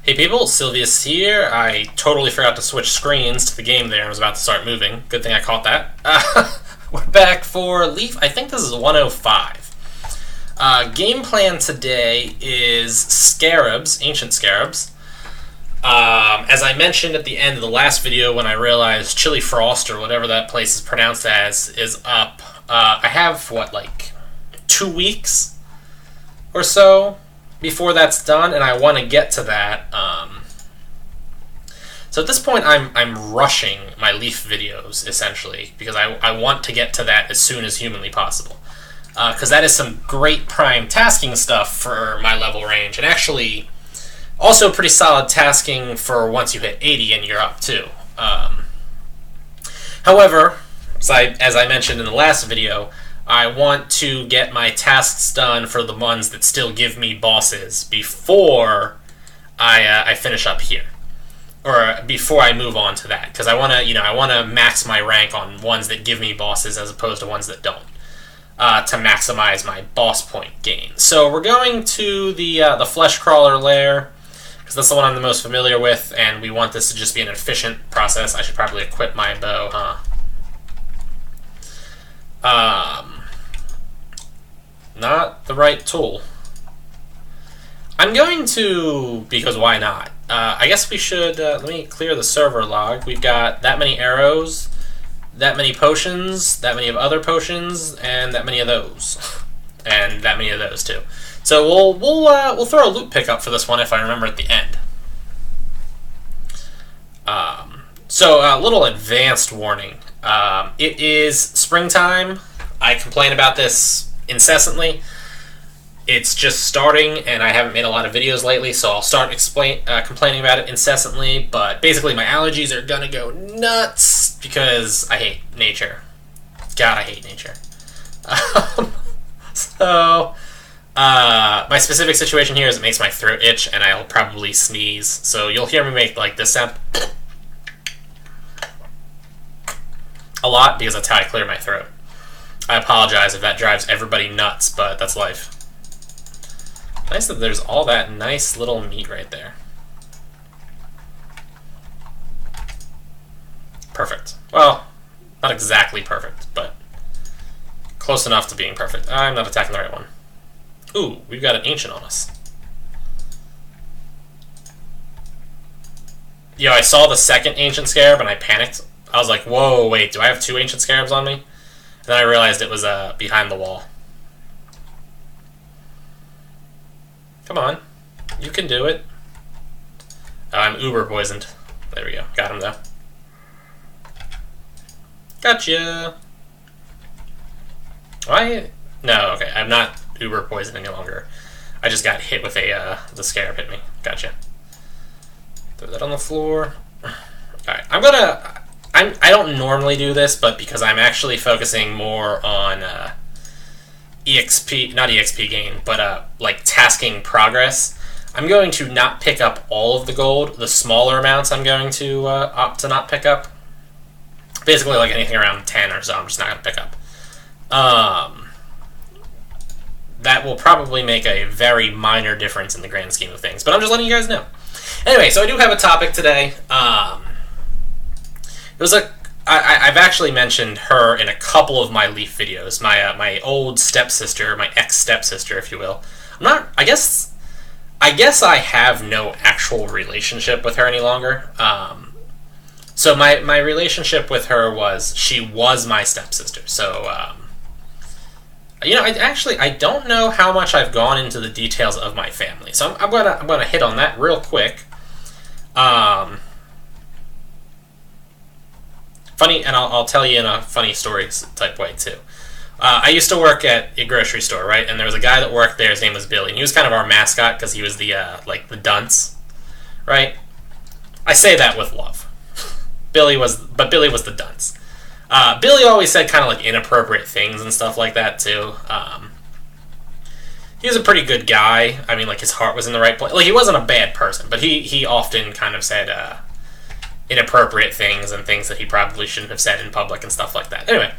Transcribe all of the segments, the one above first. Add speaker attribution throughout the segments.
Speaker 1: Hey people, Sylvius here. I totally forgot to switch screens to the game there. I was about to start moving. Good thing I caught that. We're back for Leaf. I think this is 105. Game plan today is Scarabs, Ancient Scarabs. As I mentioned at the end of the last video when I realized Chili Frost, or whatever that place is pronounced as, is up, I have, 2 weeks or so before that's done, and I want to get to that. So at this point, I'm rushing my Leaf videos, essentially, because I want to get to that as soon as humanly possible. Because that is some great prime tasking stuff for my level range, and actually also pretty solid tasking for once you hit 80 and you're up, too. However, as I mentioned in the last video, I want to get my tasks done for the ones that still give me bosses before I finish up here, or before I move on to that, because I want to max my rank on ones that give me bosses as opposed to ones that don't, to maximize my boss point gain. So we're going to the Flesh Crawler lair, because that's the one I'm the most familiar with, and we want this to just be an efficient process. I should probably equip my bow, huh? Not the right tool. I'm going to, because why not? I guess we should, let me clear the server log. We've got that many arrows, that many potions, that many of other potions, and that many of those. And that many of those, too. So we'll throw a loot pickup for this one if I remember at the end. So a little advanced warning. It is springtime. I complain about this incessantly. It's just starting, and I haven't made a lot of videos lately, so I'll start complaining about it incessantly, but basically my allergies are gonna go nuts because I hate nature. God, I hate nature. My specific situation here is it makes my throat itch, and I'll probably sneeze, so you'll hear me make like this sound a lot because that's how I clear my throat. I apologize if that drives everybody nuts, but that's life. Nice that there's all that nice little meat right there. Perfect. Well, not exactly perfect, but close enough to being perfect. I'm not attacking the right one. Ooh, we've got an ancient on us. Yo, I saw the second ancient scarab and I panicked. I was like, whoa, wait, do I have 2 ancient scarabs on me? And then I realized it was behind the wall. Come on. You can do it. Oh, I'm uber poisoned. There we go. Got him, though. Gotcha! No, okay. I'm not uber poisoned any longer. I just got hit with the scarab hit me. Gotcha. Throw that on the floor. Alright, I don't normally do this, but because I'm actually focusing more on not EXP gain, but like tasking progress, I'm going to not pick up all of the gold. The smaller amounts I'm going to opt to not pick up. Basically, like anything around 10 or so, I'm just not going to pick up. That will probably make a very minor difference in the grand scheme of things, but I'm just letting you guys know. Anyway, so I do have a topic today. I've actually mentioned her in a couple of my Leaf videos. My old stepsister, my ex-stepsister, if you will. I guess I have no actual relationship with her any longer. So my relationship with her was, she was my stepsister. So, I don't know how much I've gone into the details of my family. So I'm gonna hit on that real quick. Funny, and I'll tell you in a funny stories type way too. I used to work at a grocery store, right? And there was a guy that worked there. His name was Billy, and he was kind of our mascot because he was the the dunce, right? I say that with love. Billy was the dunce. Billy always said kind of like inappropriate things and stuff like that too. He was a pretty good guy. I mean, like his heart was in the right place. Like he wasn't a bad person, but he often kind of said inappropriate things and things that he probably shouldn't have said in public and stuff like that. Anyway,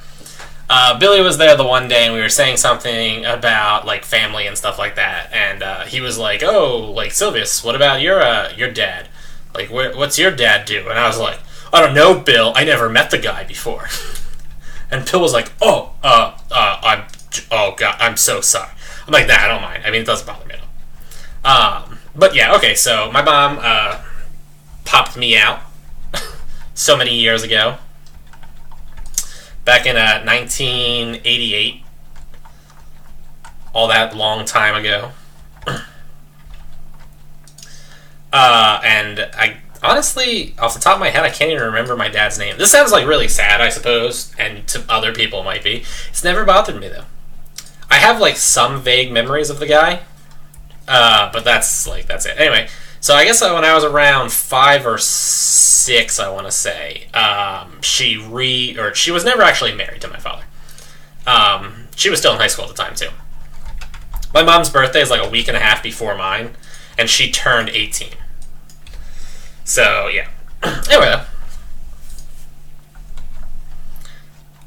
Speaker 1: Billy was there the one day, and we were saying something about like family and stuff like that, and he was like, "Oh, like Sylvius, what about your dad? Like, what's your dad do?" And I was like, "I don't know, Bill. I never met the guy before." And Bill was like, "Oh, oh God, I'm so sorry." I'm like, "Nah, I don't mind. I mean, it doesn't bother me at all." But yeah, okay. So my mom popped me out so many years ago. Back in 1988, all that long time ago. And I honestly, off the top of my head, I can't even remember my dad's name. This sounds like really sad, I suppose, and to other people it might be. It's never bothered me though. I have like some vague memories of the guy, but that's it. Anyway, so I guess when I was around 5 or 6, I want to say, she was never actually married to my father. She was still in high school at the time too. My mom's birthday is like a week and a half before mine, and she turned 18. So yeah. Anyway,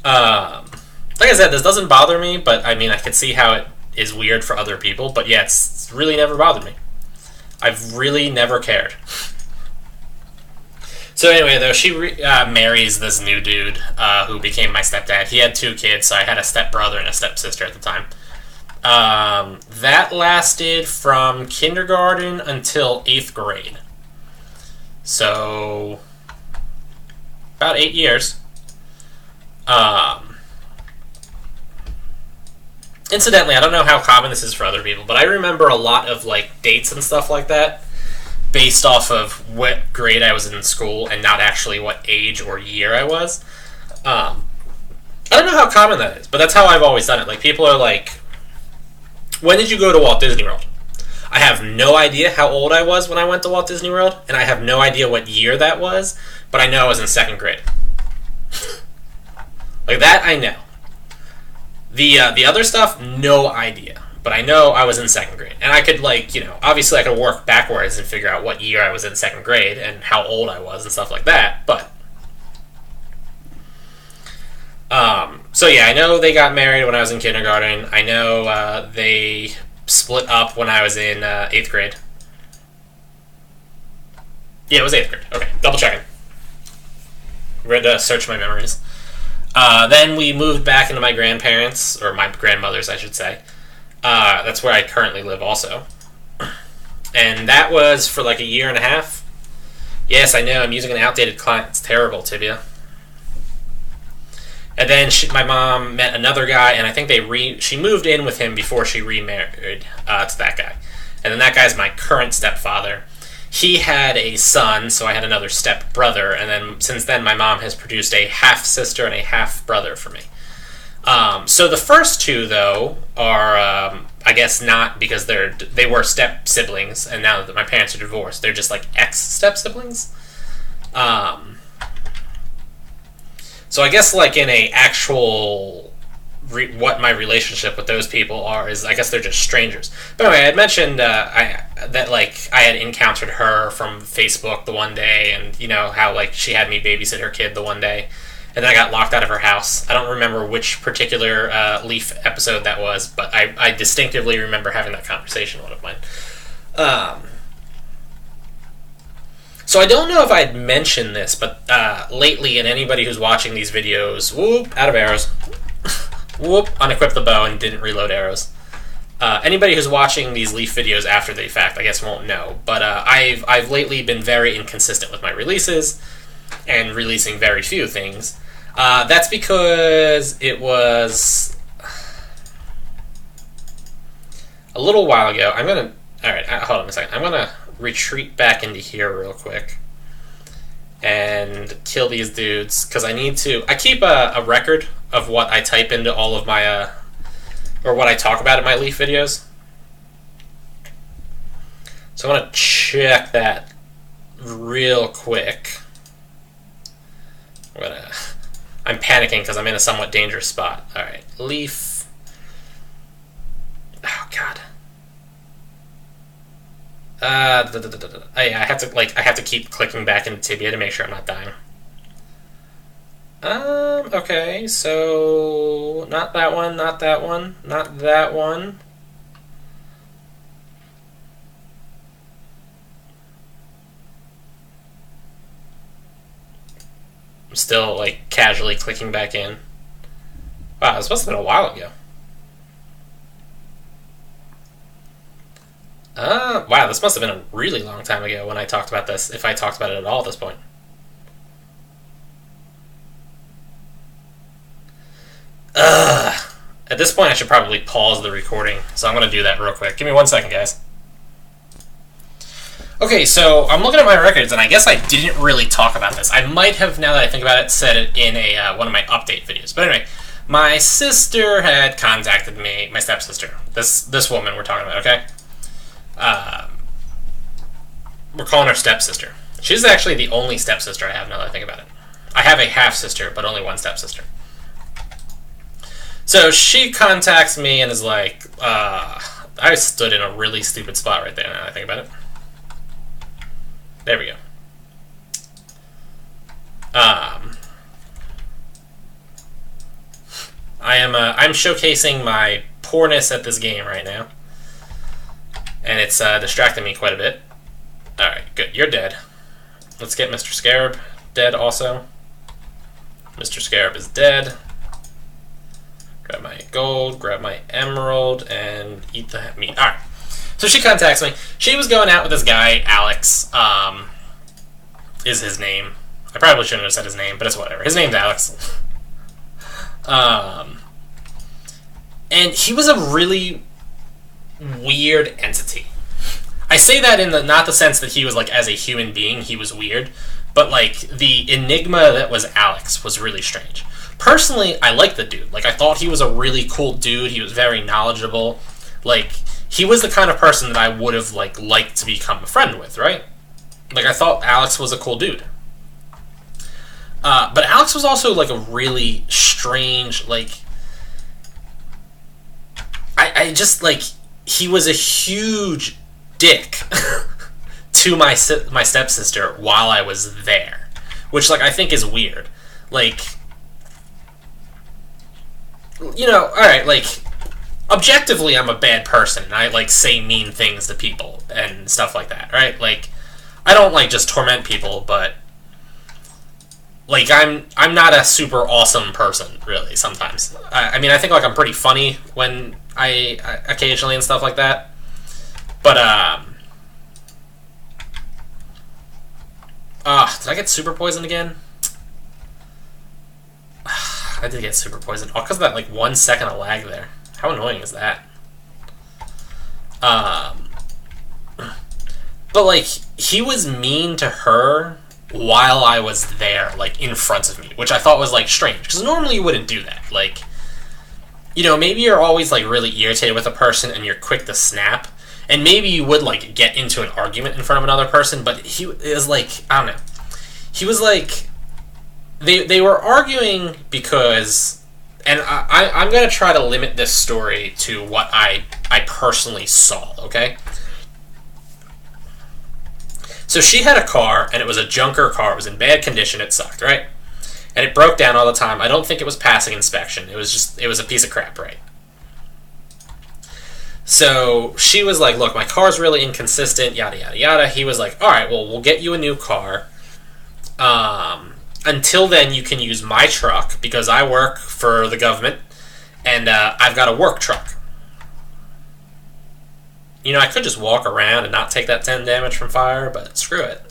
Speaker 1: like I said, this doesn't bother me, but I mean, I could see how it is weird for other people. But yeah, it's really never bothered me. I've really never cared. So anyway, though, she marries this new dude who became my stepdad. He had 2 kids, so I had a stepbrother and a stepsister at the time. That lasted from kindergarten until 8th grade. So, about 8 years. Incidentally, I don't know how common this is for other people, but I remember a lot of like dates and stuff like that based off of what grade I was in school and not actually what age or year I was. I don't know how common that is, but that's how I've always done it. Like, people are like, "When did you go to Walt Disney World?" I have no idea how old I was when I went to Walt Disney World, and I have no idea what year that was, but I know I was in 2nd grade. Like, that I know. The other stuff, no idea. But I know I was in 2nd grade. And I could, like, obviously I could work backwards and figure out what year I was in 2nd grade and how old I was and stuff like that. But, so yeah, I know they got married when I was in kindergarten. I know they split up when I was in 8th grade. Yeah, it was 8th grade. Okay, double checking. We're going to search my memories. Then we moved back into my grandparents, or my grandmother's, I should say. That's where I currently live also. And that was for like a year and a half. Yes, I know, I'm using an outdated client. It's terrible, Tibia. And then my mom met another guy, and I think she moved in with him before she remarried to that guy. And then that guy's my current stepfather. He had a son, so I had another step-brother, and then since then my mom has produced a half-sister and a half-brother for me. So the first 2, though, are, I guess not because they were step-siblings, and now that my parents are divorced, they're just like ex-step-siblings. So I guess like in a actual what my relationship with those people are is, I guess they're just strangers. But anyway, I had mentioned that like I had encountered her from Facebook the one day, and how like she had me babysit her kid the one day, and then I got locked out of her house. I don't remember which particular Leaf episode that was, but I distinctively remember having that conversation with one of mine. So I don't know if I'd mentioned this, but lately, and anybody who's watching these videos, whoop, out of arrows. Whoop, unequipped the bow and didn't reload arrows. Anybody who's watching these Leaf videos after the fact, I guess, won't know. But I've lately been very inconsistent with my releases and releasing very few things. That's because it was a little while ago. Alright, hold on a second. I'm going to retreat back into here real quick and kill these dudes, because I keep a record of what I type into all of my, or what I talk about in my Leaf videos. So I want to check that real quick. I'm panicking because I'm in a somewhat dangerous spot. Alright, Leaf. Oh, God. I have to keep clicking back into Tibia to make sure I'm not dying. Okay, so not that one, not that one, not that one. I'm still, like, casually clicking back in. Wow, this must have been a while ago. Wow, this must have been a really long time ago when I talked about this, if I talked about it at all at this point. Ugh. At this point, I should probably pause the recording, so I'm going to do that real quick. Give me 1 second, guys. Okay, so I'm looking at my records, and I guess I didn't really talk about this. I might have, now that I think about it, said it in one of my update videos. But anyway, my sister had contacted me, my stepsister, this woman we're talking about, okay? We're calling her stepsister. She's actually the only stepsister I have now that I think about it. I have a half-sister, but only one stepsister. So she contacts me and is like, I stood in a really stupid spot right there now that I think about it. There we go. I'm showcasing my poorness at this game right now. And it's distracting me quite a bit. Alright, good. You're dead. Let's get Mr. Scarab dead also. Mr. Scarab is dead. Grab my gold, grab my emerald, and eat the meat. Alright. So she contacts me. She was going out with this guy, Alex, is his name. I probably shouldn't have said his name, but it's whatever. His name's Alex. And he was a really weird entity. I say that in not the sense that he was, like, as a human being, he was weird, but, like, the enigma that was Alex was really strange. Personally, I liked the dude. Like, I thought he was a really cool dude. He was very knowledgeable. Like, he was the kind of person that I would have, like, liked to become a friend with, right? Like, I thought Alex was a cool dude. But Alex was also, like, a really strange, like... I just, like... He was a huge dick to my stepsister while I was there. Which, like, I think is weird. Like... You know, alright, like... Objectively, I'm a bad person. I, like, say mean things to people and stuff like that, right? Like, I don't, like, just torment people, but... Like, I'm not a super awesome person, really, sometimes. I mean, I think, like, I'm pretty funny when I occasionally and stuff like that. But, did I get super poisoned again? I did get super poisoned. All because of that, like, 1 second of lag there. How annoying is that? But, like, he was mean to her while I was there, like, in front of me, which I thought was, like, strange, because normally you wouldn't do that. Like, you know, maybe you're always, like, really irritated with a person and you're quick to snap, and maybe you would, like, get into an argument in front of another person, but he was, like, I don't know. He was, like, they were arguing because, and I'm going to try to limit this story to what I personally saw, okay? So she had a car, and it was a junker car. It was in bad condition. It sucked, right? And it broke down all the time. I don't think it was passing inspection. It was a piece of crap, right? So she was like, look, my car's really inconsistent, yada, yada, yada. He was like, all right, well, we'll get you a new car. Until then, you can use my truck, because I work for the government, and I've got a work truck. You know, I could just walk around and not take that 10 damage from fire, but screw it.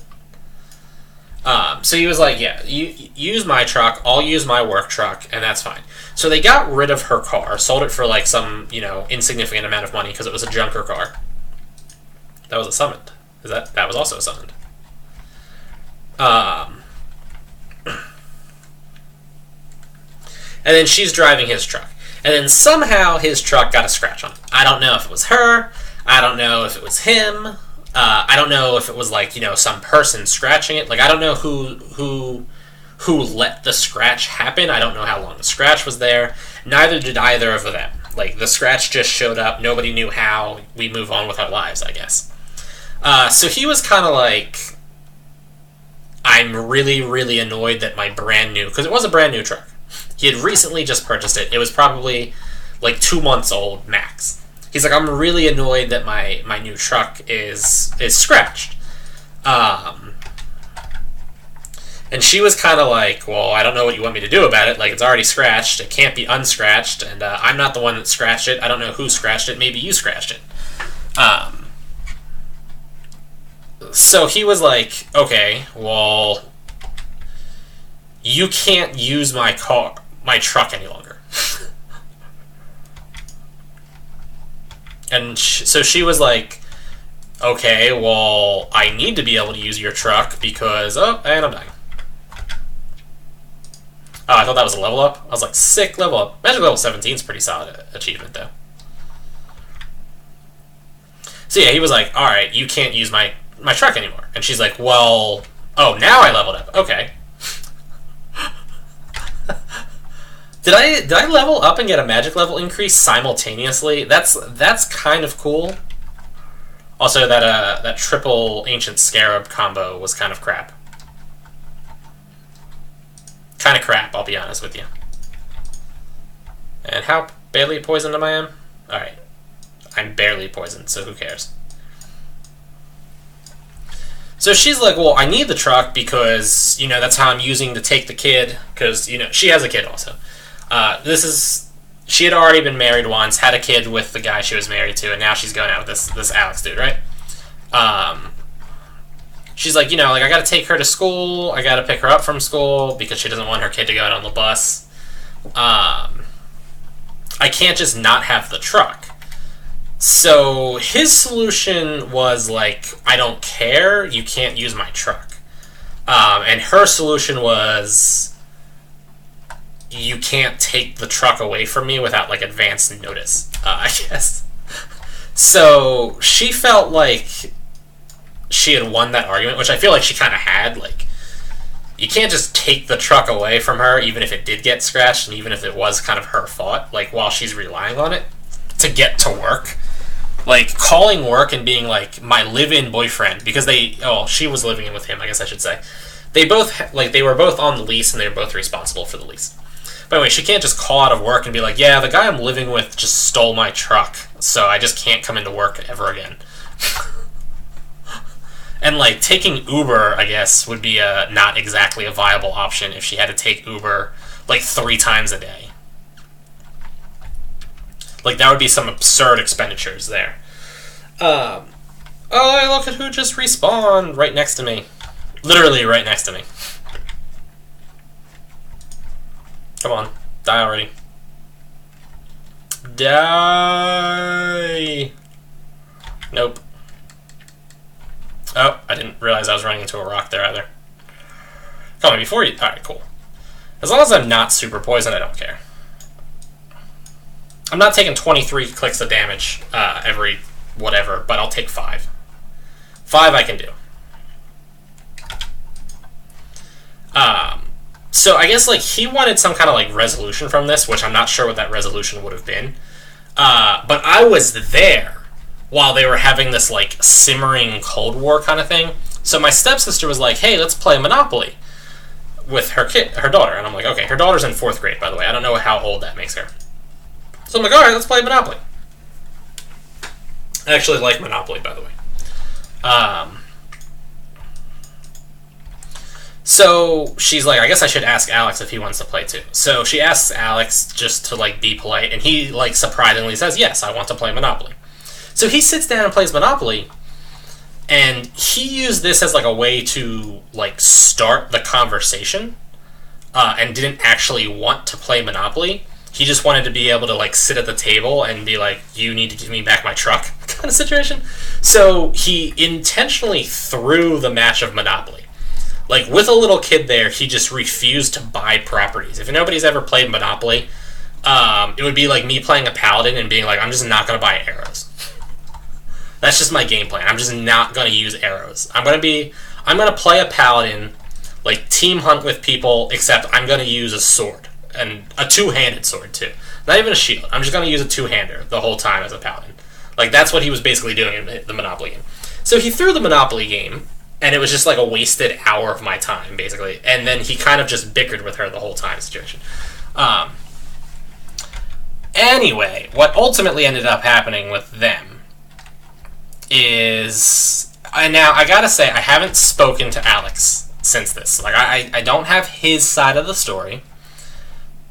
Speaker 1: So he was like, yeah, you use my truck, I'll use my work truck, and that's fine. So they got rid of her car, sold it for, like, some, you know, insignificant amount of money, because it was a junker car. That was a summoned. That was also a summoned. And then she's driving his truck. And then somehow his truck got a scratch on it. I don't know if it was her. I don't know if it was him. I don't know if it was, like, you know, some person scratching it. Like, I don't know who let the scratch happen. I don't know how long the scratch was there. Neither did either of them. Like, the scratch just showed up. Nobody knew how. We move on with our lives, I guess. So he was kind of like, I'm really, really annoyed that my brand new, because it was a brand new truck. He had recently just purchased it. It was probably like 2 months old max. He's like, I'm really annoyed that my new truck is scratched. And she was kind of like, well, I don't know what you want me to do about it. Like, it's already scratched. It can't be unscratched. And I'm not the one that scratched it. I don't know who scratched it. Maybe you scratched it. So he was like, okay, well, you can't use my truck any longer. And so she was like, okay, well, I need to be able to use your truck because, and I'm dying. Oh, I thought that was a level up. I was like, sick, level up. Magic level 17 is pretty solid achievement, though. So yeah, he was like, alright, you can't use my truck anymore. And she's like, well, oh, now I leveled up. Okay. Did I level up and get a magic level increase simultaneously? That's kind of cool. Also, that triple ancient scarab combo was kind of crap. Kind of crap, I'll be honest with you. And how barely poisoned am I? Alright. I'm barely poisoned, so who cares? So she's like, well, I need the truck because, you know, that's how I'm using to take the kid. Because, you know, she has a kid also. She had already been married once, had a kid with the guy she was married to, and now she's going out with this Alex dude, right? She's like, you know, like, I gotta take her to school, I gotta pick her up from school, because she doesn't want her kid to go out on the bus. I can't just not have the truck. So his solution was like, I don't care, you can't use my truck. And her solution was, you can't take the truck away from me without, like, advance notice, I guess. So she felt like she had won that argument, which I feel like she kind of had. Like, you can't just take the truck away from her, even if it did get scratched, and even if it was kind of her fault, like, while she's relying on it to get to work. Like, calling work and being like, my live-in boyfriend, because she was living in with him, I guess I should say. They both, like, they were both on the lease, and they were both responsible for the lease. But anyway, she can't just call out of work and be like, yeah, the guy I'm living with just stole my truck, so I just can't come into work ever again. And, like, taking Uber, I guess, would be not exactly a viable option if she had to take Uber, like, 3 times a day. Like, that would be some absurd expenditures there. Oh, look at who just respawned right next to me. Literally right next to me. Come on, die already. Die! Nope. Oh, I didn't realize I was running into a rock there either. Come on, before you... Alright, cool. As long as I'm not super poisoned, I don't care. I'm not taking 23 clicks of damage every whatever, but I'll take 5. 5 I can do. So I guess, like, he wanted some kind of, like, resolution from this, which I'm not sure what that resolution would have been. But I was there while they were having this, like, simmering Cold War kind of thing. So my stepsister was like, hey, let's play Monopoly with her daughter. And I'm like, okay, her daughter's in 4th grade, by the way. I don't know how old that makes her. So I'm like, alright, let's play Monopoly. I actually like Monopoly, by the way. So she's like, I guess I should ask Alex if he wants to play too. So she asks Alex just to, like, be polite, and he, like, surprisingly says, yes, I want to play Monopoly. So he sits down and plays Monopoly, and he used this as, like, a way to, like, start the conversation, and didn't actually want to play Monopoly. He just wanted to be able to, like, sit at the table and be like, you need to give me back my truck kind of situation. So he intentionally threw the match of Monopoly. Like, with a little kid there, he just refused to buy properties. If nobody's ever played Monopoly, it would be like me playing a Paladin and being like, I'm just not going to buy arrows. That's just my game plan. I'm just not going to use arrows. I'm going to play a Paladin, like, team hunt with people, except I'm going to use a sword. And a 2-handed sword, too. Not even a shield. I'm just going to use a 2-hander the whole time as a Paladin. Like, that's what he was basically doing in the Monopoly game. So he threw the Monopoly game, and it was just like a wasted hour of my time, basically. And then he kind of just bickered with her the whole time situation. Anyway, what ultimately ended up happening with them is, now I gotta say, I haven't spoken to Alex since this. Like, I don't have his side of the story.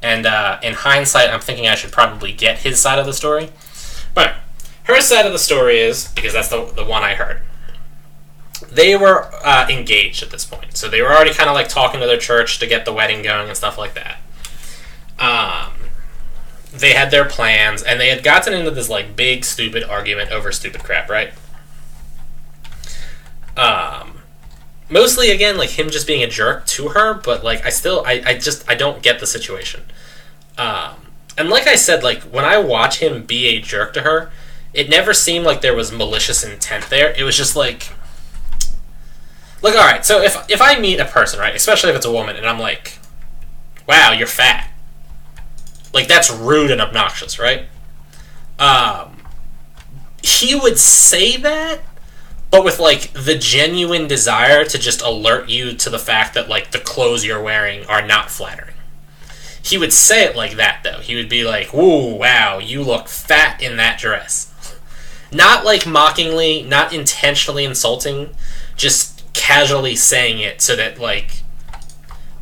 Speaker 1: And in hindsight, I'm thinking I should probably get his side of the story. But her side of the story is, because that's the one I heard, they were engaged at this point. So they were already kind of like talking to their church to get the wedding going and stuff like that. They had their plans, and they had gotten into this like big stupid argument over stupid crap, right? Mostly again like him just being a jerk to her, but like I don't get the situation. And like I said, like when I watch him be a jerk to her, it never seemed like there was malicious intent there. It was just like, all right, so if I meet a person, right, especially if it's a woman, and I'm like, wow, you're fat. Like, that's rude and obnoxious, right? He would say that, but with, like, the genuine desire to just alert you to the fact that, like, the clothes you're wearing are not flattering. He would say it like that, though. He would be like, ooh, wow, you look fat in that dress. Not, like, mockingly, not intentionally insulting, just casually saying it so that, like,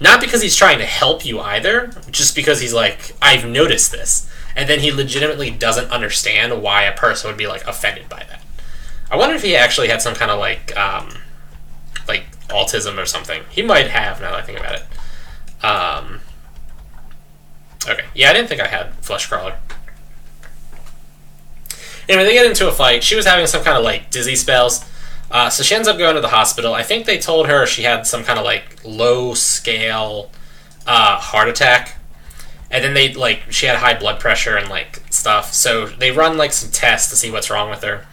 Speaker 1: not because he's trying to help you either, just because he's like, I've noticed this. And then he legitimately doesn't understand why a person would be, like, offended by that. I wonder if he actually had some kind of, like autism or something. He might have, now that I think about it. Okay. Yeah, I didn't think I had Flesh Crawler. Anyway, they get into a fight. She was having some kind of, like, dizzy spells. So she ends up going to the hospital. I think they told her she had some kind of, like, low-scale heart attack. And then she had high blood pressure and, like, stuff. So they run, like, some tests to see what's wrong with her.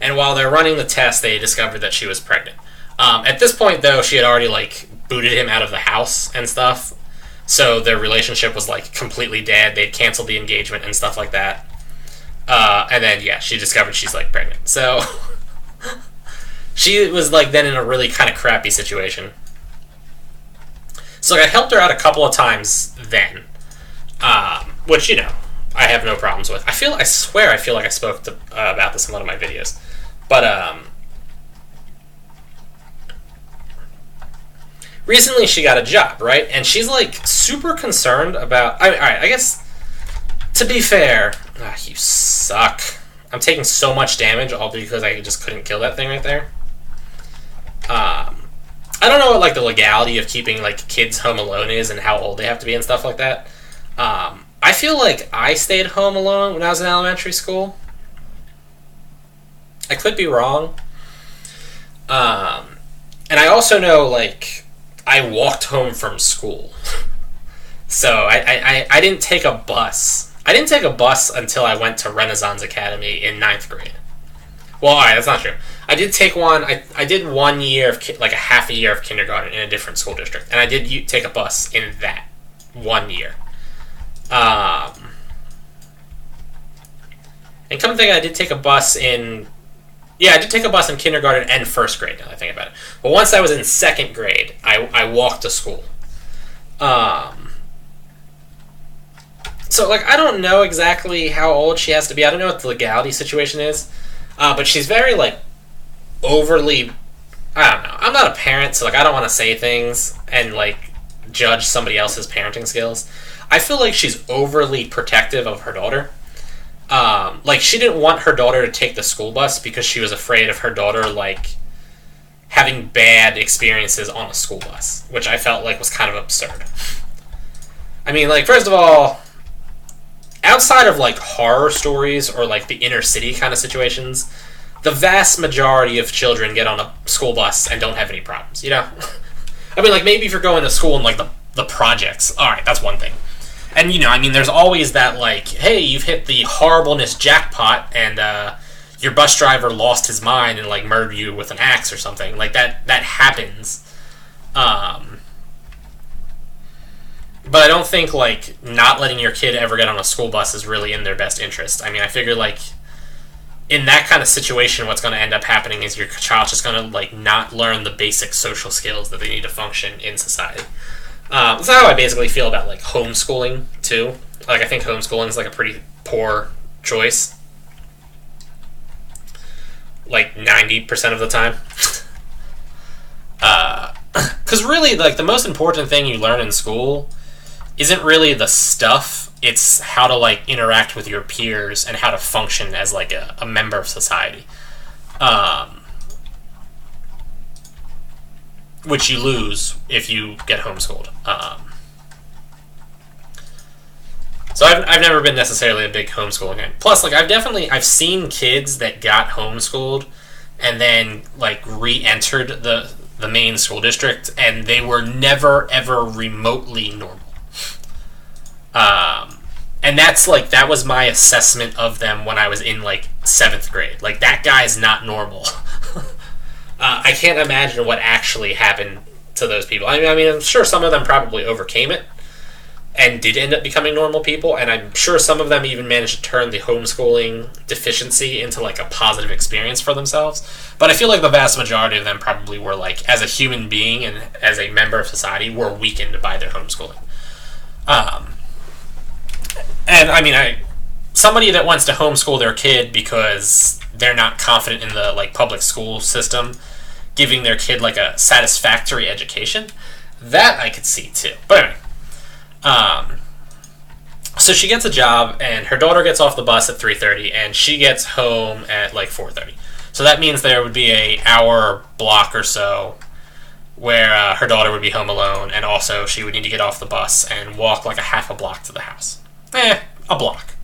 Speaker 1: And while they're running the test, they discovered that she was pregnant. At this point, though, she had already, like, booted him out of the house and stuff. So their relationship was, like, completely dead. They'd canceled the engagement and stuff like that. And then, yeah, she discovered she's, like, pregnant. So she was, like, then in a really kind of crappy situation. So, like, I helped her out a couple of times then. Which, you know, I have no problems with. I swear I feel like I spoke about this in one of my videos. But, recently she got a job, right? And she's, like, super concerned about... alright, I guess, to be fair... you suck. I'm taking so much damage all because I just couldn't kill that thing right there. I don't know what, like, the legality of keeping, like, kids home alone is and how old they have to be and stuff like that. I feel like I stayed home alone when I was in elementary school. I could be wrong. And I also know, like, I walked home from school. So I didn't take a bus. I didn't take a bus until I went to Renaissance Academy in 9th grade. Well, alright, that's not true. I did take one. I did 1 year of like a half a year of kindergarten in a different school district, and I did take a bus in that 1 year. And come to think, I did take a bus in. Yeah, I did take a bus in kindergarten and first grade. Now that I think about it, but once I was in 2nd grade, I walked to school. So like I don't know exactly how old she has to be. I don't know what the legality situation is, but she's very like overly. I don't know. I'm not a parent, so like I don't want to say things and like judge somebody else's parenting skills. I feel like she's overly protective of her daughter. Like she didn't want her daughter to take the school bus because she was afraid of her daughter like having bad experiences on a school bus, which I felt like was kind of absurd. I mean, like first of all, outside of like horror stories or like the inner city kind of situations, the vast majority of children get on a school bus and don't have any problems, you know? I mean, like maybe if you're going to school and like the projects, alright, that's one thing. And, you know, I mean, there's always that, like, hey, you've hit the horribleness jackpot, and your bus driver lost his mind and, like, murdered you with an axe or something. Like, that happens. But I don't think, like, not letting your kid ever get on a school bus is really in their best interest. I mean, I figure, like, in that kind of situation, what's going to end up happening is your child's just going to like not learn the basic social skills that they need to function in society. That's how I basically feel about like homeschooling too. Like I think homeschooling is like a pretty poor choice. Like 90% of the time. Because really, like the most important thing you learn in school isn't really the stuff. It's how to like interact with your peers and how to function as like a member of society. Which you lose if you get homeschooled. So I've never been necessarily a big homeschooling guy. Plus, like I've seen kids that got homeschooled and then like re-entered the main school district, and they were never ever remotely normal. And that was my assessment of them when I was in like 7th grade. Like that guy's not normal. I can't imagine what actually happened to those people. I mean, I'm sure some of them probably overcame it and did end up becoming normal people, and I'm sure some of them even managed to turn the homeschooling deficiency into like a positive experience for themselves. But I feel like the vast majority of them probably were like, as a human being and as a member of society, were weakened by their homeschooling. And I mean, somebody that wants to homeschool their kid because they're not confident in the like public school system giving their kid like a satisfactory education, that I could see too. But anyway, so she gets a job, and her daughter gets off the bus at 3:30, and she gets home at like 4:30. So that means there would be a hour block or so where her daughter would be home alone, and also she would need to get off the bus and walk like a half a block to the house. A block.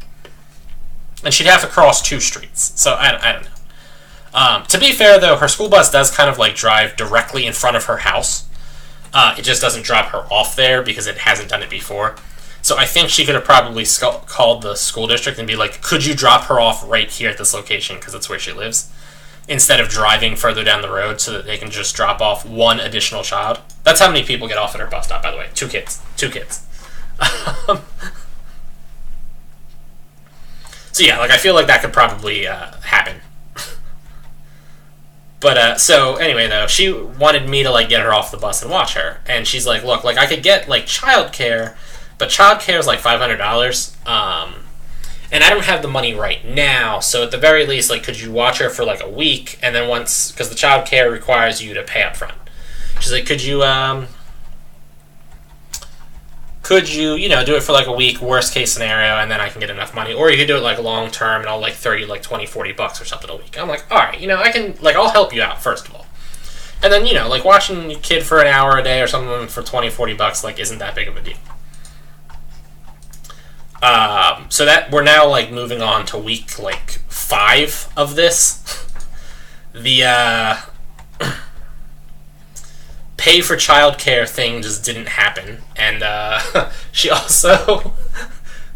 Speaker 1: And she'd have to cross 2 streets. So I don't know. To be fair, though, her school bus does kind of like drive directly in front of her house. It just doesn't drop her off there because it hasn't done it before. So I think she could have probably called the school district and be like, could you drop her off right here at this location because it's where she lives, instead of driving further down the road so that they can just drop off one additional child. That's how many people get off at her bus stop, by the way. 2 kids. 2 kids. So yeah, like I feel like that could probably happen. But so anyway, though, she wanted me to like get her off the bus and watch her, and she's like, "Look, like I could get like childcare, but childcare is like $500, and I don't have the money right now. So at the very least, like, could you watch her for like a week, and then once, because the childcare requires you to pay up front. She's like, could you do it for like a week, worst case scenario, and then I can get enough money, or you could do it like long term and I'll like throw you like $20-$40 or something a week." I'm like, all right, I can, like, I'll help you out first of all, and then like watching your kid for an hour a day or something for $20-$40 like isn't that big of a deal. So that we're now like moving on to week like 5 of this. The pay for childcare thing just didn't happen, and she also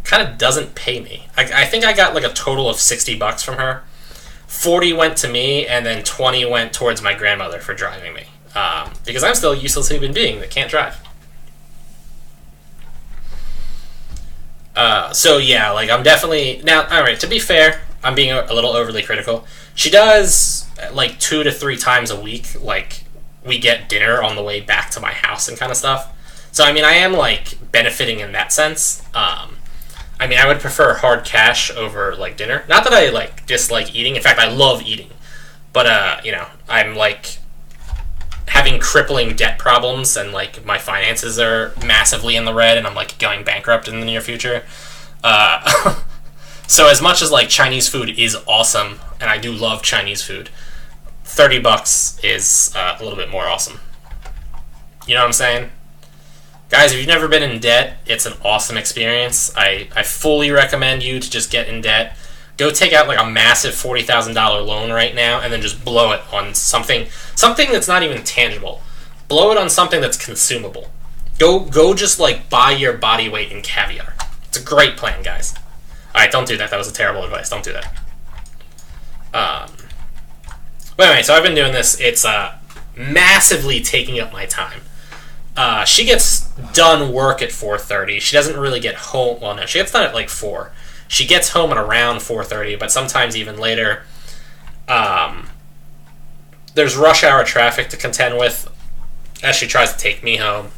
Speaker 1: kind of doesn't pay me. I think I got like a total of $60 from her. 40 went to me, and then 20 went towards my grandmother for driving me, because I'm still a useless human being that can't drive. So yeah, like I'm definitely now. All right, to be fair, I'm being a little overly critical. She does like 2 to 3 times a week, like, we get dinner on the way back to my house and kind of stuff. So, I mean, I am, like, benefiting in that sense. I mean, I would prefer hard cash over, like, dinner. Not that I, like, dislike eating. In fact, I love eating. But, I'm, like, having crippling debt problems, and, like, my finances are massively in the red, and I'm, like, going bankrupt in the near future. So as much as, like, Chinese food is awesome, and I do love Chinese food, $30 is a little bit more awesome. You know what I'm saying? Guys, if you've never been in debt, it's an awesome experience. I fully recommend you to just get in debt. Go take out like a massive $40,000 loan right now, and then just blow it on something that's not even tangible. Blow it on something that's consumable. Go just like buy your body weight in caviar. It's a great plan, guys. Alright, don't do that. That was a terrible advice. Don't do that. But anyway, so I've been doing this. It's massively taking up my time. She gets done work at 4:30. She doesn't really get home. Well, no, she gets done at like 4. She gets home at around 4:30, but sometimes even later. Um, there's rush hour traffic to contend with as she tries to take me home.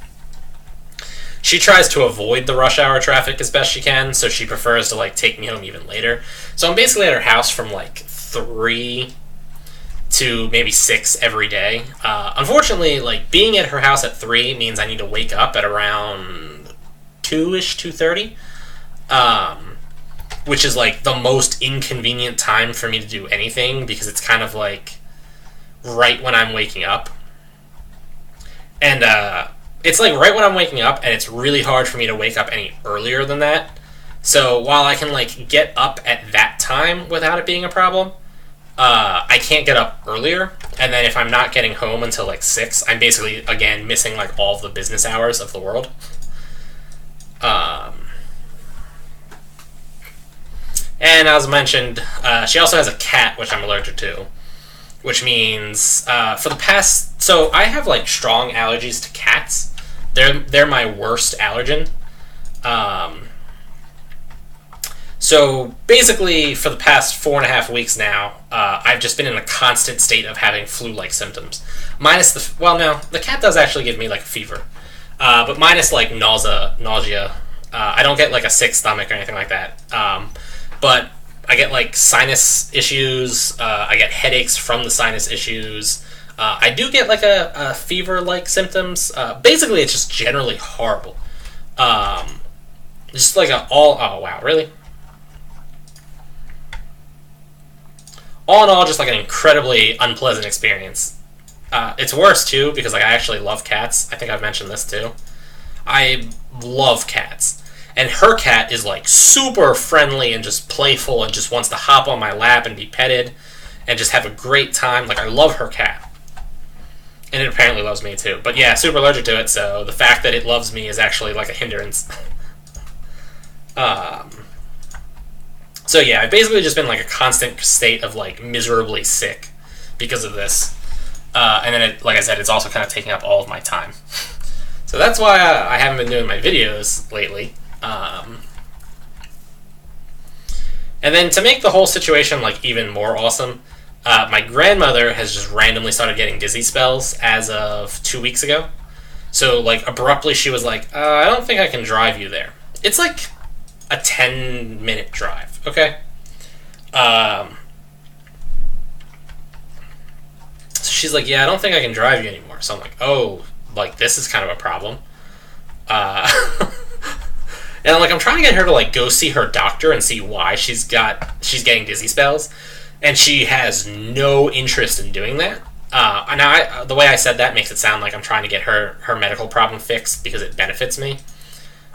Speaker 1: She tries to avoid the rush hour traffic as best she can, so she prefers to like take me home even later. So I'm basically at her house from like 3 to maybe 6 every day. Unfortunately, like being at her house at 3 means I need to wake up at around 2-ish, 2:30, which is like the most inconvenient time for me to do anything because it's kind of like right when I'm waking up. And it's like right when I'm waking up, and it's really hard for me to wake up any earlier than that. So while I can like get up at that time without it being a problem, I can't get up earlier. And then if I'm not getting home until like 6, I'm basically again missing like all of the business hours of the world. And as mentioned, she also has a cat which I'm allergic to, which means for the past, so I have like strong allergies to cats. They're my worst allergen. So basically, for the past 4.5 weeks now, I've just been in a constant state of having flu-like symptoms. Minus the cat does actually give me like a fever, but minus like nausea. I don't get like a sick stomach or anything like that. But I get like sinus issues. I get headaches from the sinus issues. I do get like a fever-like symptoms. Basically, it's just generally horrible. Just like oh wow, really? All in all, just like an incredibly unpleasant experience. It's worse too because like I actually love cats. I think I've mentioned this too. I love cats. And her cat is like super friendly and just playful and just wants to hop on my lap and be petted and just have a great time. Like I love her cat. And it apparently loves me too. But yeah, super allergic to it, so the fact that it loves me is actually like a hindrance. So yeah, I've basically just been like a constant state of like miserably sick because of this. And then, like I said, it's also kind of taking up all of my time. So that's why I haven't been doing my videos lately. And then to make the whole situation like even more awesome, my grandmother has just randomly started getting dizzy spells as of 2 weeks ago. So like abruptly she was like, I don't think I can drive you there. It's like a 10-minute drive, okay? So she's like, yeah, I don't think I can drive you anymore. So I'm like, oh, like this is kind of a problem. And like I'm trying to get her to like go see her doctor and see why she's getting dizzy spells, and she has no interest in doing that. Now the way I said that makes it sound like I'm trying to get her medical problem fixed because it benefits me.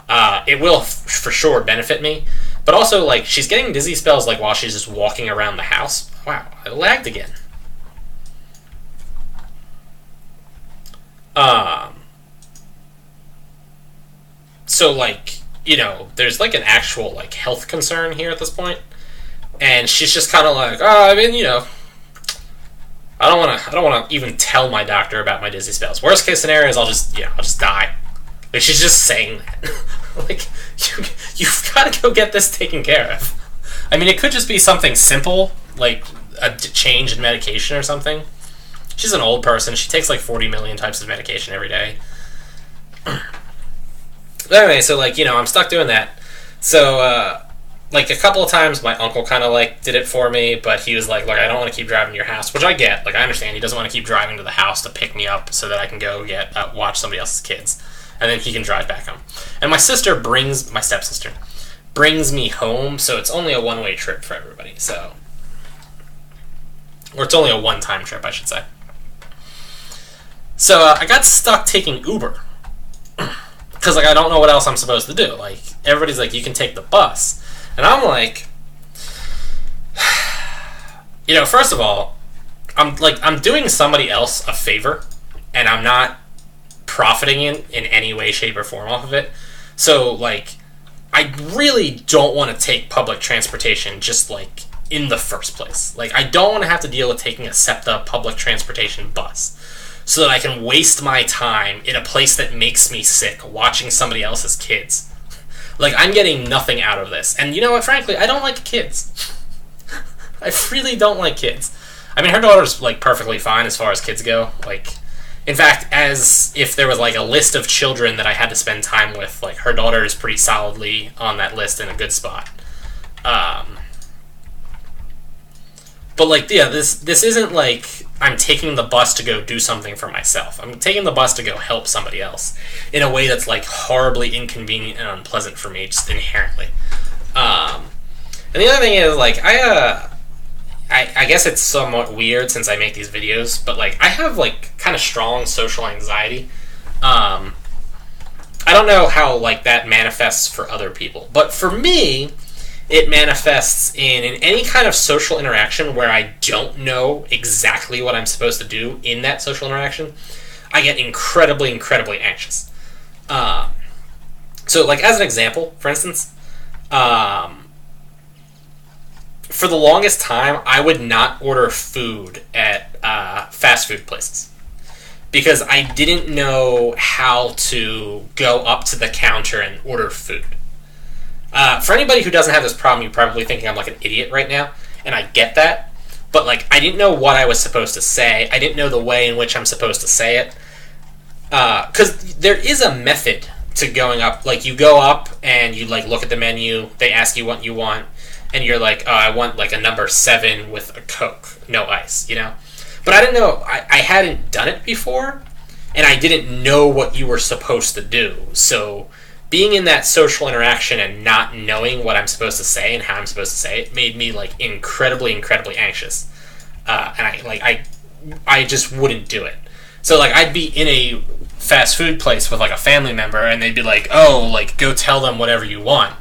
Speaker 1: It will for sure benefit me, but also like she's getting dizzy spells like while she's just walking around the house. Wow, I lagged again. So like, you know, there's like an actual like health concern here at this point, and she's just kind of like, oh, I mean, you know, I don't want to even tell my doctor about my dizzy spells. Worst case scenario is I'll just die. Like she's just saying that. Like you've got to go get this taken care of. I mean, it could just be something simple like a change in medication or something. She's an old person. She takes like 40 million types of medication every day. But anyway, so like, you know, I'm stuck doing that. So like a couple of times my uncle kind of like did it for me, but he was like, look, I don't want to keep driving to your house, which I get. Like I understand he doesn't want to keep driving to the house to pick me up so that I can go get watch somebody else's kids, and then he can drive back home. And my stepsister brings me home, so it's only a one-way trip for everybody. So, or it's only a one-time trip, I should say. So I got stuck taking Uber. Because, like, I don't know what else I'm supposed to do. Like, everybody's like, you can take the bus. And I'm like, you know, first of all, I'm doing somebody else a favor, and I'm not profiting in any way, shape, or form off of it. So, like, I really don't want to take public transportation just, like, in the first place. Like, I don't want to have to deal with taking a SEPTA public transportation bus, so that I can waste my time in a place that makes me sick watching somebody else's kids. Like, I'm getting nothing out of this. And you know what, frankly, I don't like kids. I really don't like kids. I mean, her daughter's, like, perfectly fine as far as kids go. Like, in fact, as if there was, like, a list of children that I had to spend time with, like, her daughter is pretty solidly on that list in a good spot. But, like, yeah, this isn't, like, I'm taking the bus to go do something for myself. I'm taking the bus to go help somebody else in a way that's, like, horribly inconvenient and unpleasant for me, just inherently. And the other thing is, like, I guess it's somewhat weird since I make these videos, but, like, I have, like, kind of strong social anxiety. I don't know how, like, that manifests for other people, but for me, it manifests in any kind of social interaction where I don't know exactly what I'm supposed to do in that social interaction. I get incredibly, incredibly anxious. So, like, as an example, for instance, for the longest time, I would not order food at fast food places because I didn't know how to go up to the counter and order food. For anybody who doesn't have this problem, you're probably thinking I'm like an idiot right now, and I get that, but, like, I didn't know what I was supposed to say. I didn't know the way in which I'm supposed to say it, because there is a method to going up. Like, you go up and you, like, look at the menu, they ask you what you want, and you're like, oh, I want, like, a number 7 with a Coke, no ice, you know? But I didn't know, I hadn't done it before, and I didn't know what you were supposed to do, so being in that social interaction and not knowing what I'm supposed to say and how I'm supposed to say it made me, like, incredibly, incredibly anxious. And I just wouldn't do it. So, like, I'd be in a fast food place with, like, a family member, and they'd be like, oh, like, go tell them whatever you want.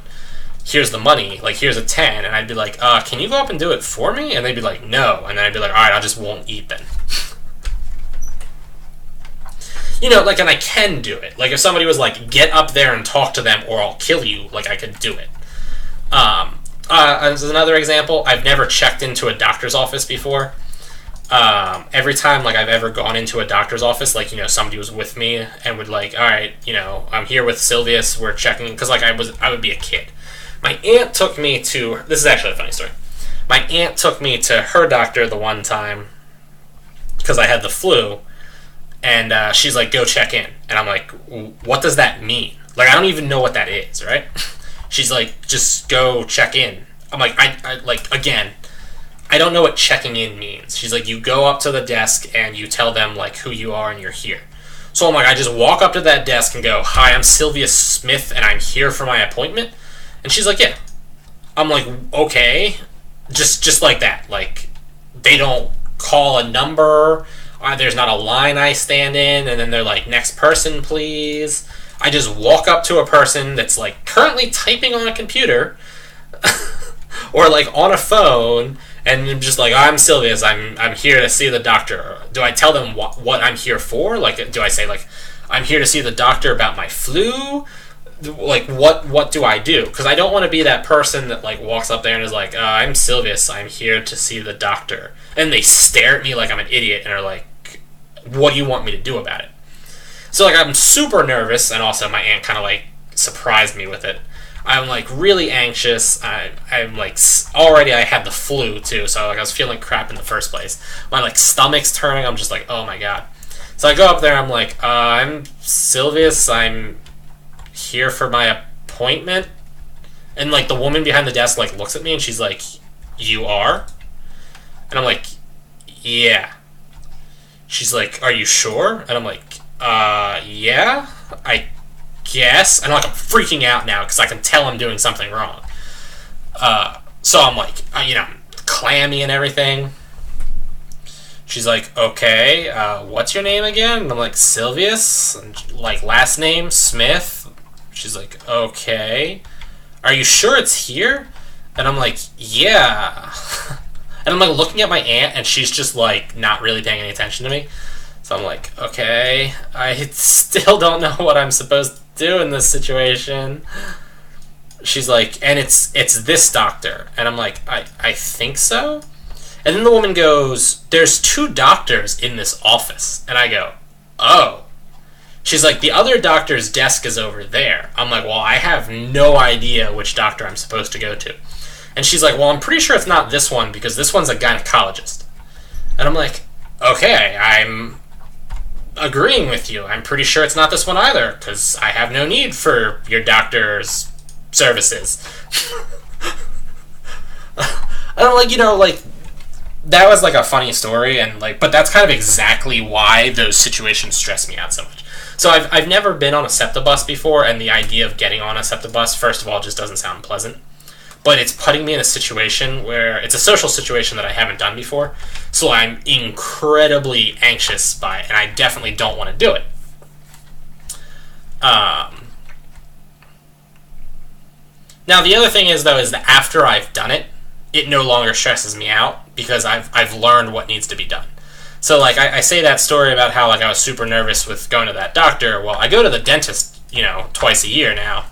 Speaker 1: Here's the money. Like, here's a 10. And I'd be like, can you go up and do it for me? And they'd be like, no. And then I'd be like, all right, I just won't eat then. You know, like, and I can do it. Like, if somebody was like, get up there and talk to them or I'll kill you, like, I could do it. As another example, I've never checked into a doctor's office before. Every time, like, I've ever gone into a doctor's office, like, you know, somebody was with me and would, like, all right, you know, I'm here with Sylvius, we're checking, because, like, I would be a kid. My aunt took me to, this is actually a funny story. My aunt took me to her doctor the one time because I had the flu. And she's like, go check in. And I'm like, what does that mean? Like, I don't even know what that is, right? She's like, just go check in. I'm like, I like, again, I don't know what checking in means. She's like, you go up to the desk and you tell them, like, who you are and you're here. So I'm like, I just walk up to that desk and go, hi, I'm Sylvia Smith and I'm here for my appointment. And she's like, yeah. I'm like, okay. Just like that. Like, they don't call a number. There's not a line I stand in, and then they're like, next person, please. I just walk up to a person that's, like, currently typing on a computer or, like, on a phone, and I'm just like, I'm Sylvius, I'm here to see the doctor. Do I tell them what I'm here for? Like, do I say, like, I'm here to see the doctor about my flu? Like, what do I do? Because I don't want to be that person that, like, walks up there and is like, I'm Sylvius, I'm here to see the doctor. And they stare at me like I'm an idiot and are like, what do you want me to do about it? So, like, I'm super nervous, and also my aunt kind of, like, surprised me with it. I'm, like, really anxious. I'm like, already I had the flu, too, so, like, I was feeling crap in the first place. My, like, stomach's turning. I'm just like, oh, my God. So I go up there, I'm like, I'm Sylvius, I'm here for my appointment. And, like, the woman behind the desk, like, looks at me, and she's like, you are? And I'm like, yeah. She's like, are you sure? And I'm like, yeah, I guess. And, like, I'm freaking out now because I can tell I'm doing something wrong. So I'm like, you know, clammy and everything. She's like, okay, what's your name again? And I'm like, Sylvius. And, like, last name, Smith. She's like, okay. Are you sure it's here? And I'm like, yeah. And I'm, like, looking at my aunt, and she's just, like, not really paying any attention to me. So I'm like, okay, I still don't know what I'm supposed to do in this situation. She's like, and it's this doctor. And I'm like, I think so? And then the woman goes, there's 2 doctors in this office. And I go, oh. She's like, the other doctor's desk is over there. I'm like, well, I have no idea which doctor I'm supposed to go to. And she's like, well, I'm pretty sure it's not this one because this one's a gynecologist. And I'm like, okay, I'm agreeing with you. I'm pretty sure it's not this one either, because I have no need for your doctor's services. And I'm like, that was like a funny story, and like, but that's kind of exactly why those situations stress me out so much. So I've never been on a SEPTA bus before, and the idea of getting on a SEPTA bus, first of all, just doesn't sound pleasant. But it's putting me in a situation where it's a social situation that I haven't done before, so I'm incredibly anxious by it, and I definitely don't want to do it. Now the other thing is, though, is that after I've done it, it no longer stresses me out because I've learned what needs to be done. So like I say that story about how like I was super nervous with going to that doctor. Well, I go to the dentist, twice a year now.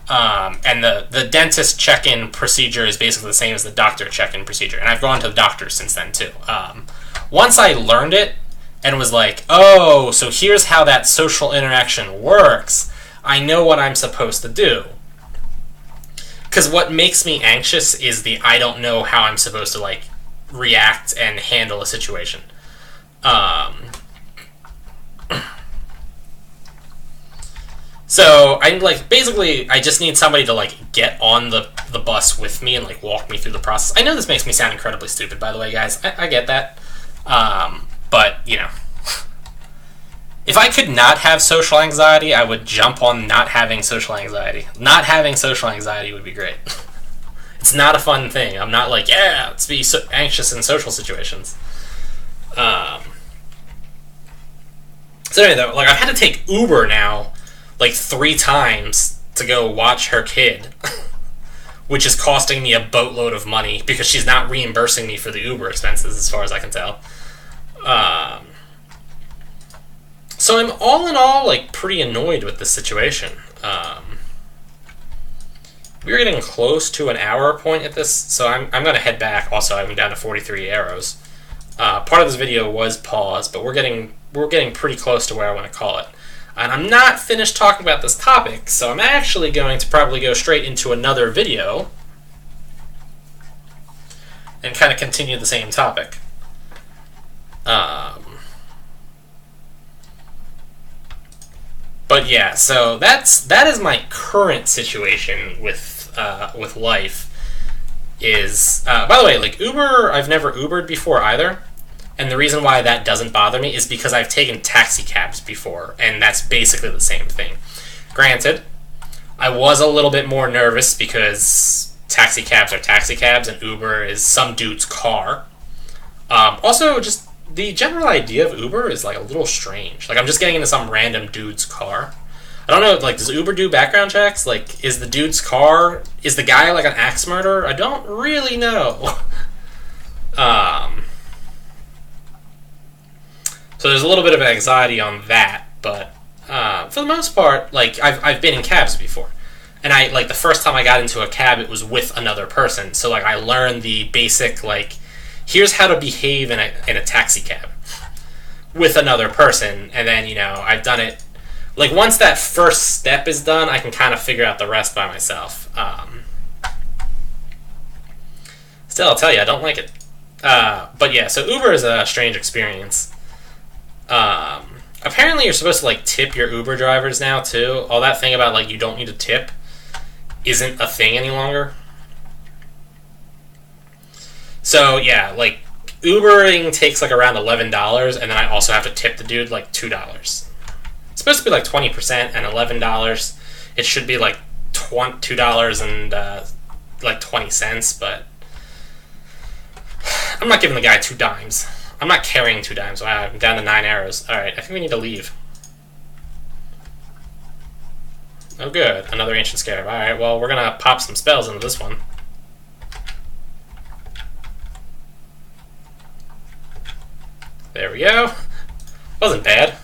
Speaker 1: And the dentist check-in procedure is basically the same as the doctor check-in procedure. And I've gone to the doctor since then too. Once I learned it and was like, oh, so here's how that social interaction works, I know what I'm supposed to do. Because what makes me anxious is I don't know how I'm supposed to like react and handle a situation. So I like basically I just need somebody to like get on the bus with me and like walk me through the process. I know this makes me sound incredibly stupid, by the way, guys. I get that. But if I could not have social anxiety, I would jump on not having social anxiety. Not having social anxiety would be great. It's not a fun thing. I'm not like, yeah, let's be so anxious in social situations. So anyway, though, like I've had to take Uber now, like 3 times to go watch her kid, which is costing me a boatload of money because she's not reimbursing me for the Uber expenses, as far as I can tell. So I'm all in all like pretty annoyed with this situation. We're getting close to an hour point at this, so I'm going to head back. Also, I'm down to 43 arrows. Part of this video was paused, but we're getting pretty close to where I want to call it. And I'm not finished talking about this topic, so I'm actually going to probably go straight into another video and kind of continue the same topic. But yeah, so that is my current situation with life. Is by the way, like Uber, I've never Ubered before either, and the reason why that doesn't bother me is because I've taken taxi cabs before, and that's basically the same thing. Granted, I was a little bit more nervous because taxi cabs are taxi cabs, and Uber is some dude's car. Also, just the general idea of Uber is like a little strange. Like I'm just getting into some random dude's car. I don't know, like, does Uber do background checks? Like, is the dude's car, is the guy like an axe murderer? I don't really know. So there's a little bit of anxiety on that, but for the most part, like, I've been in cabs before. And the first time I got into a cab, it was with another person. So, like, I learned the basic, like, here's how to behave in a taxi cab with another person. And then, I've done it. Like, once that first step is done, I can kind of figure out the rest by myself. Still, I'll tell you, I don't like it. But yeah, so Uber is a strange experience. Apparently you're supposed to, like, tip your Uber drivers now, too. All that thing about, like, you don't need to tip isn't a thing any longer. So, yeah, like, Ubering takes, like, around $11, and then I also have to tip the dude, like, $2. It's supposed to be like 20% and $11. It should be like $2 and like 20 cents, but I'm not giving the guy 2 dimes. I'm not carrying 2 dimes. Wow, I'm down to 9 arrows. Alright, I think we need to leave. Oh good, another ancient scarab. Alright, well we're gonna pop some spells into this one. There we go. Wasn't bad.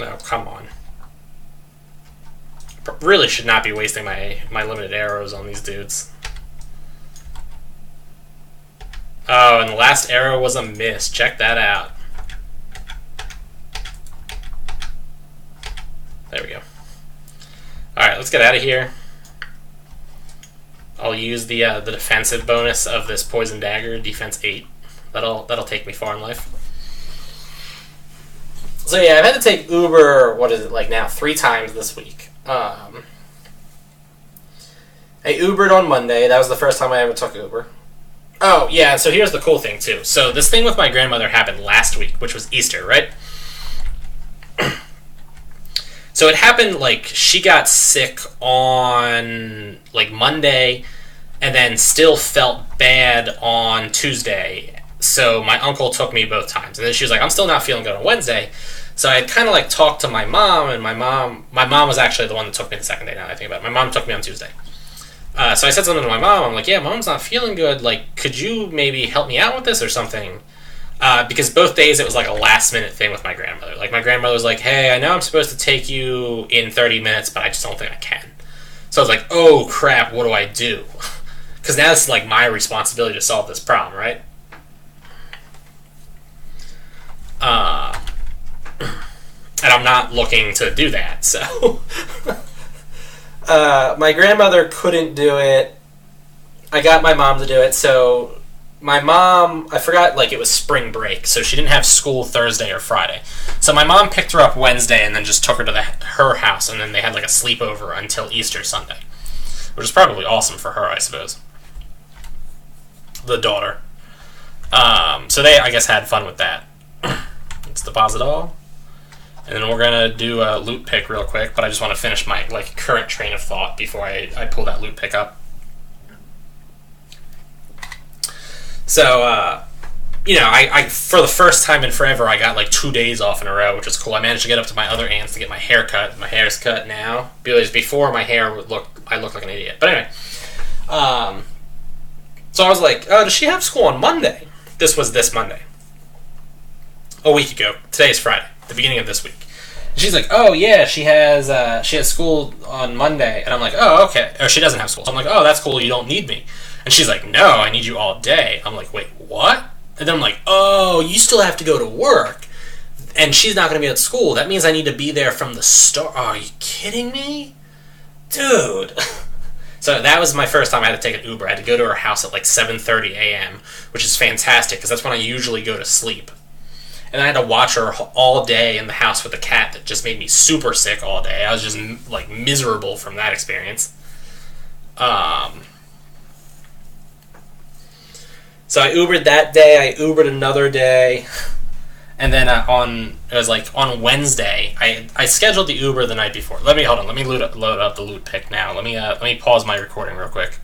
Speaker 1: Oh, come on. Really should not be wasting my limited arrows on these dudes. Oh, and the last arrow was a miss. Check that out. There we go. Alright, let's get out of here. I'll use the defensive bonus of this poison dagger, defense 8. That'll take me far in life. So yeah, I've had to take Uber. What is it like now? 3 times this week. I Ubered on Monday. That was the first time I ever took Uber. Oh yeah, so here's the cool thing too. So this thing with my grandmother happened last week, which was Easter, right? So it happened like she got sick on like Monday and then still felt bad on Tuesday. So my uncle took me both times. And then she was like, I'm still not feeling good on Wednesday. So I kind of like talked to my mom, and my mom was actually the one that took me the second day now that I think about it. My mom took me on Tuesday. So I said something to my mom. I'm like, yeah, Mom's not feeling good. Like, could you maybe help me out with this or something? Because both days it was like a last minute thing with my grandmother. Like my grandmother was like, hey, I know I'm supposed to take you in 30 minutes, but I just don't think I can. So I was like, oh crap, what do I do? Because now it's like my responsibility to solve this problem, right? And I'm not looking to do that, so... my grandmother couldn't do it. I got my mom to do it, so... My mom, I forgot, like, it was spring break, so she didn't have school Thursday or Friday. So my mom picked her up Wednesday and then just took her to her house, and then they had, like, a sleepover until Easter Sunday. Which is probably awesome for her, I suppose. The daughter. So they, I guess, had fun with that. Let's deposit all. And then we're going to do a loot pick real quick, but I just want to finish my, like, current train of thought before I pull that loot pick up. So, you know, I for the first time in forever, I got like 2 days off in a row, which is cool. I managed to get up to my other aunt's to get my hair cut. My hair's cut now. Because before, my hair would I looked like an idiot. But anyway, so I was like, oh, does she have school on Monday? This was this Monday. A week ago. Today is Friday, the beginning of this week. And she's like, oh, yeah, she has school on Monday. And I'm like, oh, okay. Or she doesn't have school. So I'm like, oh, that's cool. You don't need me. And she's like, no, I need you all day. I'm like, wait, what? And then I'm like, oh, you still have to go to work. And she's not going to be at school. That means I need to be there from the start. Oh, are you kidding me? Dude. So that was my first time I had to take an Uber. I had to go to her house at like 7:30 a.m., which is fantastic because that's when I usually go to sleep. And I had to watch her all day in the house with the cat that just made me super sick all day. I was just like miserable from that experience. So I Ubered that day, I Ubered another day, and then on Wednesday, I scheduled the Uber the night before. Let me load up the loot pick now. Let me pause my recording real quick.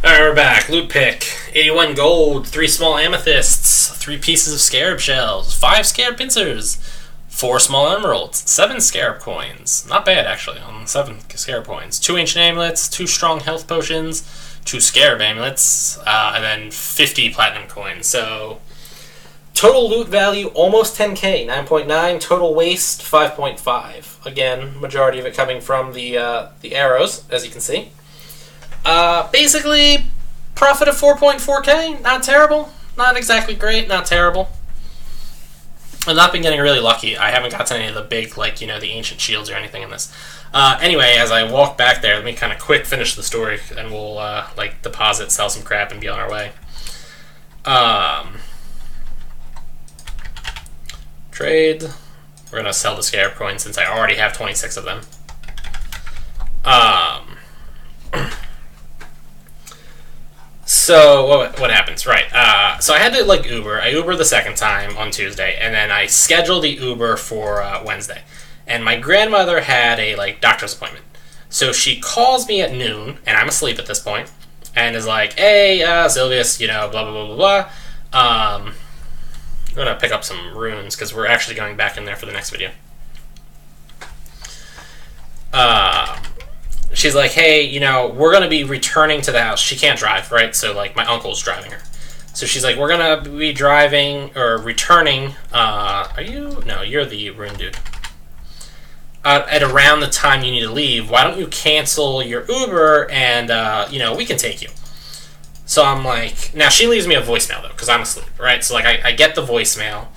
Speaker 1: Alright, we're back. Loot pick. 81 gold, 3 small amethysts, 3 pieces of scarab shells, 5 scarab pincers, 4 small emeralds, 7 scarab coins. Not bad, actually, on 7 scarab coins. 2 ancient amulets, 2 strong health potions, 2 scarab amulets, and then 50 platinum coins. So, total loot value, almost 10k, 9.9. Total waste, 5.5. Again, majority of it coming from the arrows, as you can see. Basically, profit of 4.4k, not terrible. Not exactly great, not terrible. I've not been getting really lucky. I haven't gotten any of the big, like, you know, the ancient shields or anything in this. Anyway, as I walk back there, let me kind of quick finish the story, and we'll, like, deposit, sell some crap, and be on our way. Trade. We're going to sell the scarab coins since I already have 26 of them. So, what happens? Right. So I had to, like, Uber. I Ubered the second time on Tuesday, and then I scheduled the Uber for Wednesday. And my grandmother had a, like, doctor's appointment. So she calls me at noon, and I'm asleep at this point, and is like, hey, Sylvius, you know, blah, blah, blah, blah, blah. I'm going to pick up some runes, because we're actually going back in there for the next video. She's like, hey, you know, we're going to be returning to the house. She can't drive, right? So, like, my uncle's driving her. So she's like, we're going to be driving, or returning, are you? No, you're the rune dude. At around the time you need to leave, why don't you cancel your Uber and, you know, we can take you. So I'm like, now she leaves me a voicemail, though, because I'm asleep, right? So, like, I get the voicemail,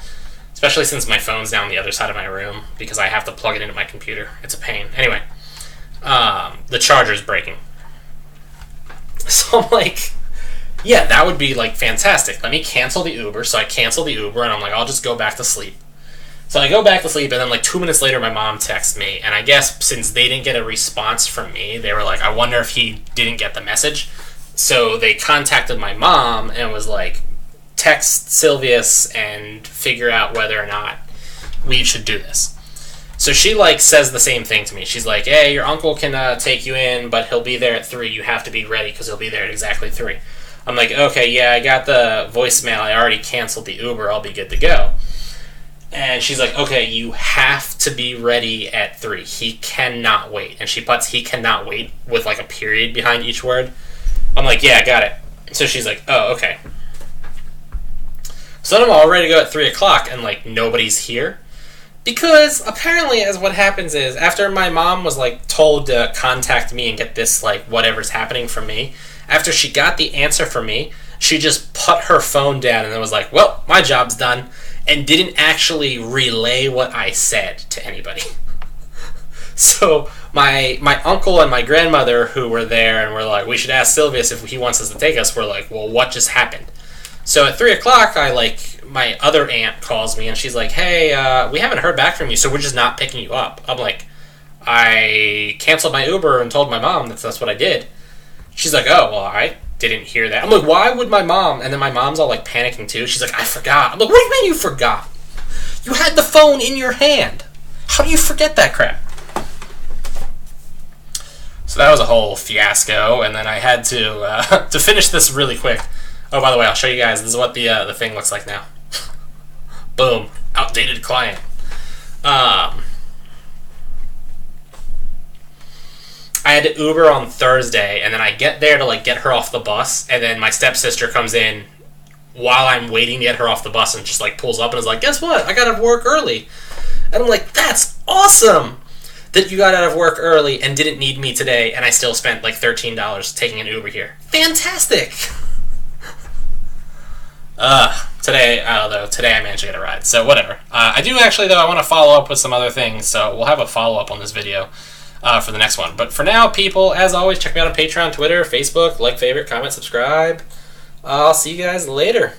Speaker 1: especially since my phone's down the other side of my room, because I have to plug it into my computer. It's a pain. Anyway. the charger's breaking. So I'm like, yeah, that would be like fantastic. Let me cancel the Uber. So I cancel the Uber and I'm like, I'll just go back to sleep. So I go back to sleep and then like 2 minutes later my mom texts me, and I guess since they didn't get a response from me, they were like, I wonder if he didn't get the message. So they contacted my mom and was like, text Silvius and figure out whether or not we should do this. So she like says the same thing to me. She's like, hey, your uncle can take you in, but he'll be there at 3. You have to be ready because he'll be there at exactly 3. I'm like, okay, yeah, I got the voicemail. I already canceled the Uber. I'll be good to go. And she's like, okay, you have to be ready at 3. He cannot wait. And she puts he cannot wait with like a period behind each word. I'm like, yeah, I got it. So she's like, oh, okay. So then I'm all ready to go at 3 o'clock and like nobody's here. Because apparently, as what happens is, after my mom was like told to contact me and get this like whatever's happening from me, after she got the answer from me, she just put her phone down and then was like, well, my job's done, and didn't actually relay what I said to anybody. So my uncle and my grandmother, who were there and were like, we should ask Silvius if he wants us to take us, were like, well, what just happened? So at 3 o'clock, my other aunt calls me and she's like, hey, we haven't heard back from you, so we're just not picking you up. I'm like, I canceled my Uber and told my mom that's what I did. She's like, oh, well, I didn't hear that. I'm like, why would my mom? And then my mom's all like panicking too. She's like, I forgot. I'm like, what do you mean you forgot? You had the phone in your hand. How do you forget that crap? So that was a whole fiasco, and then I had to finish this really quick. Oh, by the way, I'll show you guys. This is what the thing looks like now. Boom. Outdated client. I had to Uber on Thursday, and then I get there to like get her off the bus, and then my stepsister comes in while I'm waiting to get her off the bus and just like pulls up and is like, guess what? I got out of work early. And I'm like, that's awesome that you got out of work early and didn't need me today, and I still spent like $13 taking an Uber here. Fantastic! Today I managed to get a ride, so whatever. I do actually, though, I want to follow up with some other things, so we'll have a follow-up on this video for the next one. But for now, people, as always, check me out on Patreon, Twitter, Facebook, like, favorite, comment, subscribe. I'll see you guys later.